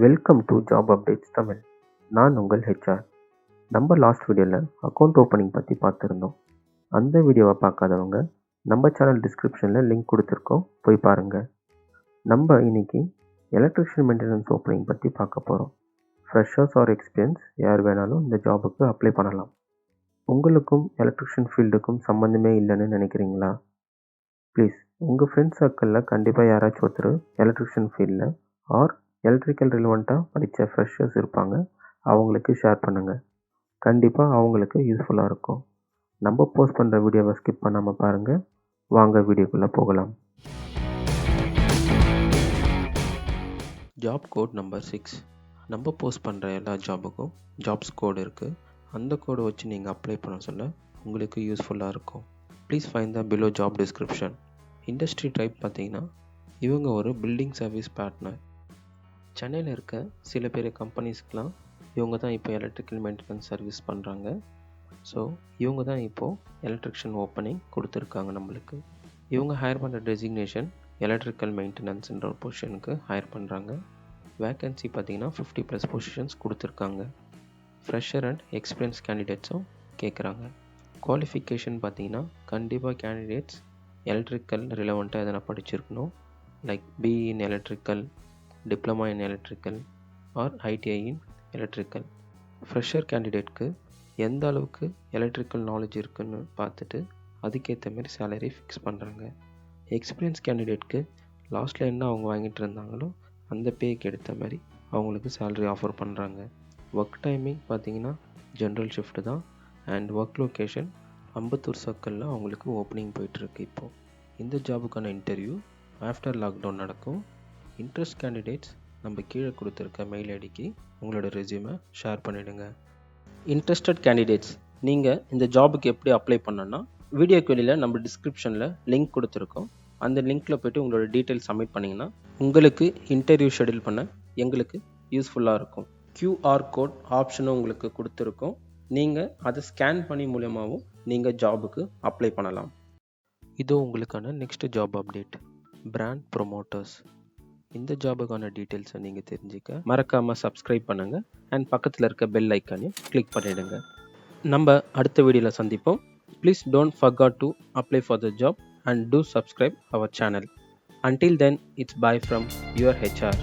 Welcome to job updates Tamil. நான் உங்கள் HR. நம்ம லாஸ்ட் வீடியோவில் அக்கௌண்ட் ஓப்பனிங் பற்றி பார்த்துருந்தோம். அந்த வீடியோவை பார்க்காதவங்க நம்ம சேனல் டிஸ்கிரிப்ஷனில் லிங்க் கொடுத்துருக்கோம், போய் பாருங்கள். நம்ம இன்னைக்கு எலக்ட்ரிஷியன் மெயின்டெனன்ஸ் ஓப்பனிங் பற்றி பார்க்க போகிறோம். ஃப்ரெஷர்ஸ் ஆர் எக்ஸ்பீரியன்ஸ் யார் வேணாலும் இந்த ஜாபுக்கு அப்ளை பண்ணலாம். உங்களுக்கும் எலக்ட்ரிஷியன் ஃபீல்டுக்கும் சம்மந்தமே இல்லைன்னு நினைக்கிறீங்களா? ப்ளீஸ் உங்கள் ஃப்ரெண்ட்ஸ் சர்க்கிளில் கண்டிப்பாக யாராச்சும் ஒருத்தர் எலக்ட்ரிஷியன் ஃபீல்டில் ஆர் எலக்ட்ரிக்கல் ரிலவெண்ட்டாக படித்த ஃப்ரெஷர்ஸ் இருப்பாங்க, அவங்களுக்கு ஷேர் பண்ணுங்கள். கண்டிப்பாக அவங்களுக்கு யூஸ்ஃபுல்லாக இருக்கும். நம்ம போஸ்ட் பண்ணுற வீடியோவை ஸ்கிப் பண்ணாமல் பாருங்கள். வாங்க வீடியோக்குள்ளே போகலாம். Job code number 6. நம்ம போஸ்ட் பண்ணுற எல்லா ஜாபுக்கும் ஜாப்ஸ் கோடு இருக்குது. அந்த கோடை வச்சு நீங்கள் அப்ளை பண்ண சொல்ல உங்களுக்கு யூஸ்ஃபுல்லாக இருக்கும். Please find the below job description. Industry type பார்த்தீங்கன்னா இவங்க ஒரு பில்டிங் சர்வீஸ் பார்ட்னர். சென்னையில் இருக்க சில பேர் கம்பெனிஸ்க்கெலாம் இவங்க தான் இப்போ எலக்ட்ரிக்கல் மெயின்டெனன்ஸ் சர்வீஸ் பண்ணுறாங்க. ஸோ இவங்க தான் இப்போது எலக்ட்ரிஷியன் ஓப்பனிங் கொடுத்துருக்காங்க நம்மளுக்கு. இவங்க ஹையர் பண்ணுற டெசிக்னேஷன் எலக்ட்ரிக்கல் மெயின்டெனன்ஸ்ன்ற ஒரு பொசிஷனுக்கு ஹையர் பண்ணுறாங்க. வேக்கன்சி பார்த்திங்கன்னா 50+ பொசிஷன்ஸ் கொடுத்துருக்காங்க. ஃப்ரெஷர் அண்ட் எக்ஸ்பீரியன்ஸ் கேண்டிடேட்ஸும் கேட்குறாங்க. குவாலிஃபிகேஷன் பார்த்திங்கன்னா கண்டிப்பாக கேண்டிடேட்ஸ் எலக்ட்ரிக்கல் ரிலவெண்ட்டாக எதனா படிச்சிருக்கணும். Like BE in electrical, Diploma in Electrical or ITI in Electrical. Fresher கேண்டிடேட்க்கு எந்த அளவுக்கு எலக்ட்ரிக்கல் நாலேஜ் இருக்குன்னு பார்த்துட்டு அதுக்கேற்ற மாதிரி சேலரி ஃபிக்ஸ் பண்ணுறாங்க. எக்ஸ்பீரியன்ஸ் கேண்டிடேட்க்கு லாஸ்ட்டில் என்ன அவங்க வாங்கிட்டு இருந்தாங்களோ அந்த பேக்கு எடுத்த மாதிரி அவங்களுக்கு சேலரி ஆஃபர் பண்ணுறாங்க. ஒர்க் டைமிங் பார்த்திங்கன்னா ஜென்ரல் ஷிஃப்ட்டு தான். அண்ட் ஒர்க் லொக்கேஷன் அம்பத்தூர் சர்க்கிளில் அவங்களுக்கு ஓப்பனிங் போயிட்டுருக்கு. இப்போது இந்த ஜாபுக்கான இன்டர்வியூ ஆஃப்டர் லாக்டவுன் நடக்கும். இன்ட்ரெஸ்ட் கேண்டிடேட்ஸ் நம்ம கீழே கொடுத்துருக்க மெயில் ஐடிக்கு உங்களோட ரெஸ்யூமை ஷேர் பண்ணிவிடுங்க. இன்ட்ரெஸ்டட் கேண்டிடேட்ஸ் நீங்கள் இந்த ஜாபுக்கு எப்படி அப்ளை பண்ணணும்னா வீடியோக்கு வெளியில் நம்ம டிஸ்கிரிப்ஷனில் லிங்க் கொடுத்துருக்கோம். அந்த லிங்க்கில் போய்ட்டு உங்களோட டீட்டெயில்ஸ் சப்மிட் பண்ணிங்கன்னா உங்களுக்கு இன்டர்வியூ ஷெடியூல் பண்ண எங்களுக்கு யூஸ்ஃபுல்லாக இருக்கும். QR கோட் ஆப்ஷனும் உங்களுக்கு கொடுத்துருக்கோம். நீங்கள் அதை ஸ்கேன் பண்ணி மூலமாகவும் நீங்கள் ஜாபுக்கு அப்ளை பண்ணலாம். இதோ உங்களுக்கான next job update. Brand promoters. இந்த ஜாபுக்கான டீட்டெயில்ஸை நீங்கள் தெரிஞ்சுக்க மறக்காமல் சப்ஸ்கிரைப் பண்ணுங்கள் அண்ட் பக்கத்தில் இருக்க பெல் ஐக்கானையும் கிளிக் பண்ணிவிடுங்க. நம்ம அடுத்த வீடியோவில் சந்திப்போம். Please don't forget to apply for the job and to subscribe our channel. Until then, it's bye from your HR.